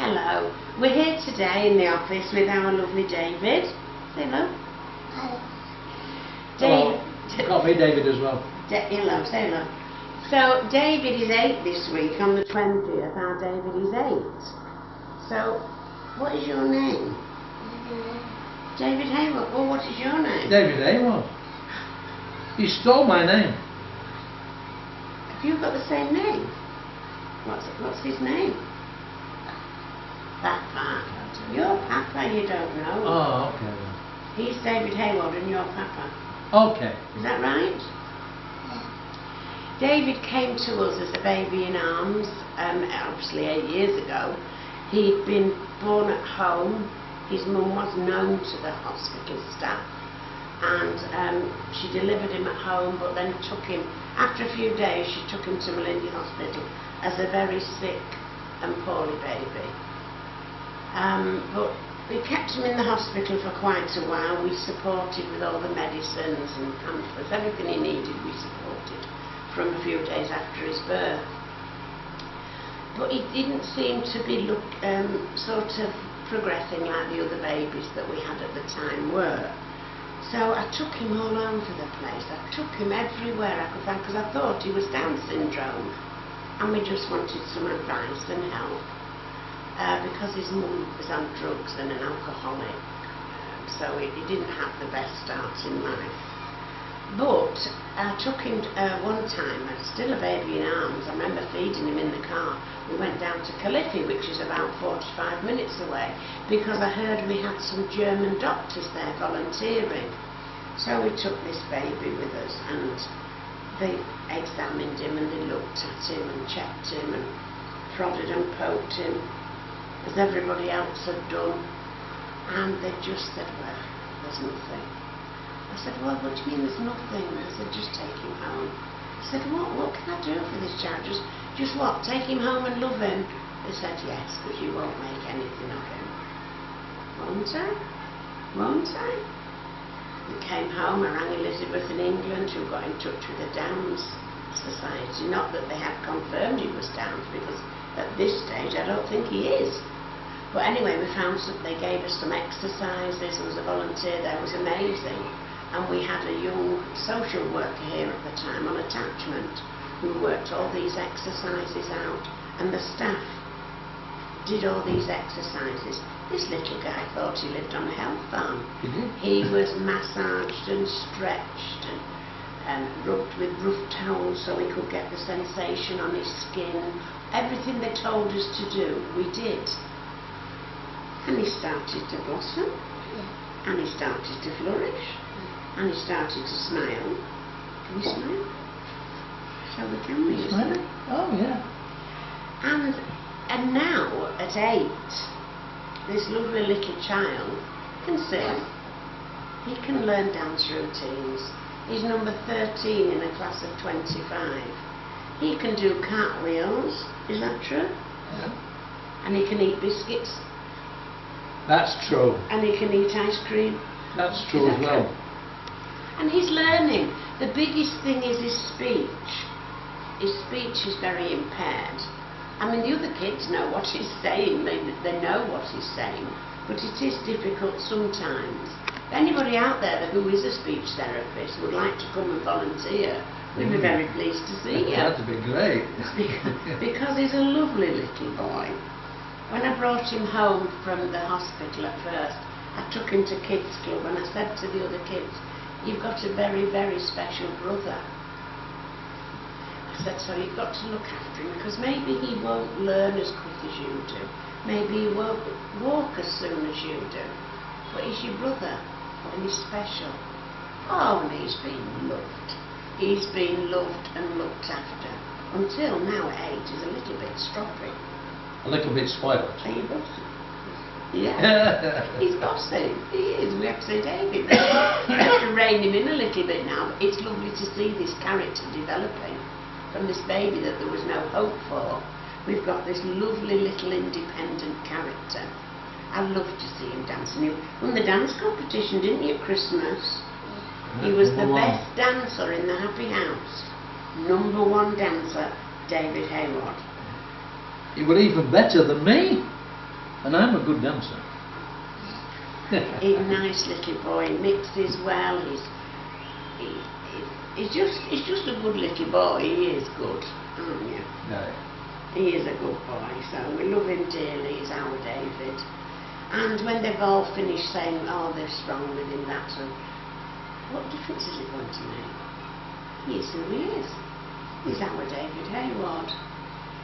Hello. We're here today in the office with our lovely David. Say hello. Hello. Hello. Got me David as well. Hello, say hello. So David is 8 this week. On the 20th, our David is 8. So, what is your name? David Hayward. Well, what is your name? David Hayward. You stole my name. Have you got the same name? What's his name? Papa. Your Papa you don't know. Oh, okay. He's David Hayward and your Papa. Okay. Is that right? David came to us as a baby in arms, obviously 8 years ago. He'd been born at home. His mum was known to the hospital staff, and she delivered him at home, but then took him, after a few days, she took him to Malindi Hospital as a very sick and poorly baby. But we kept him in the hospital for quite a while. We supported with all the medicines and pamphlets, everything he needed we supported from a few days after his birth. But he didn't seem to be sort of progressing like the other babies that we had at the time were. So I took him all over the place. I took him everywhere I could find, because I thought he was Down syndrome, and we just wanted some advice and help. Because his mum was on drugs and an alcoholic, so he didn't have the best start in life. But I took him one time, I was still a baby in arms. I remember feeding him in the car. We went down to Kilifi, which is about 45 minutes away, because I heard we had some German doctors there volunteering. So we took this baby with us, and they examined him and they looked at him and checked him and prodded and poked him, as everybody else had done. And they just said, well, there's nothing. I said, well, what do you mean there's nothing? They said, just take him home. I said, what can I do for this child? Just what? Take him home and love him? They said, yes, but you won't make anything of him. Won't I? Won't I? We came home, I rang Elizabeth in England, who got in touch with the Downs Society. Not that they had confirmed he was Downs, because at this stage I don't think he is. But anyway, we found they gave us some exercises. There was a volunteer there, it was amazing. And we had a young social worker here at the time on attachment who worked all these exercises out, and the staff did all these exercises. This little guy thought he lived on a health farm. He was massaged and stretched and rubbed with rough towels so he could get the sensation on his skin. Everything they told us to do, we did. And he started to blossom, and he started to flourish, and he started to smile. Can you smile? Shall we, can we? Smile? Oh, yeah. And now, at 8, this lovely little child can sing. He can learn dance routines. He's number 13 in a class of 25. He can do cartwheels. Is that true? Yeah. And he can eat biscuits. That's true. And he can eat ice cream. That's true as well. And he's learning. The biggest thing is his speech. His speech is very impaired. I mean, the other kids know what he's saying. They know what he's saying. But it is difficult sometimes. Anybody out there who is a speech therapist would like to come and volunteer, we'd be very pleased to see you. That'd be great. Because he's a lovely little boy. When I brought him home from the hospital at first, I took him to Kids Club and I said to the other kids, you've got a very, very special brother. I said, so you've got to look after him, because maybe he won't learn as quick as you do. Maybe he won't walk as soon as you do. But he's your brother, and he's special. Oh, and he's been loved. He's been loved and looked after. Until now at 8, he's a little bit stroppy. A little bit spoiled. Are you bossy? Yeah. He's bossy. He is. We have to say, David, we have to rein him in a little bit now. But it's lovely to see this character developing from this baby that there was no hope for. We've got this lovely little independent character. I love to see him dancing. He won the dance competition, didn't you, at Christmas? He was the best dancer in the Happy House. #1 dancer, David Hayward. You were even better than me. And I'm a good dancer. He's a nice little boy, he mixes well, he's just a good little boy, he is good, aren't you? No. He is a good boy, so we love him dearly, he's our David. And when they've all finished saying, oh, they're strong with him, that, and what difference is it going to make? He is who he is. He's our David Hayward.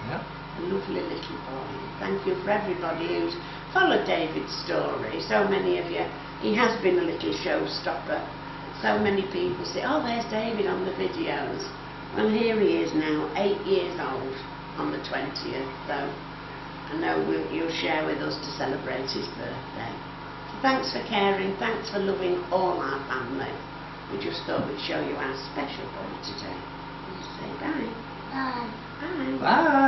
Yeah. A lovely little boy. Thank you for everybody who's followed David's story. So many of you, he has been a little showstopper. So many people say, oh, there's David on the videos. Well, here he is now, 8 years old on the 20th. So I know you'll share with us to celebrate his birthday. So thanks for caring, thanks for loving all our family. We just thought we'd show you our special boy today. Say bye. Bye. Bye. Bye.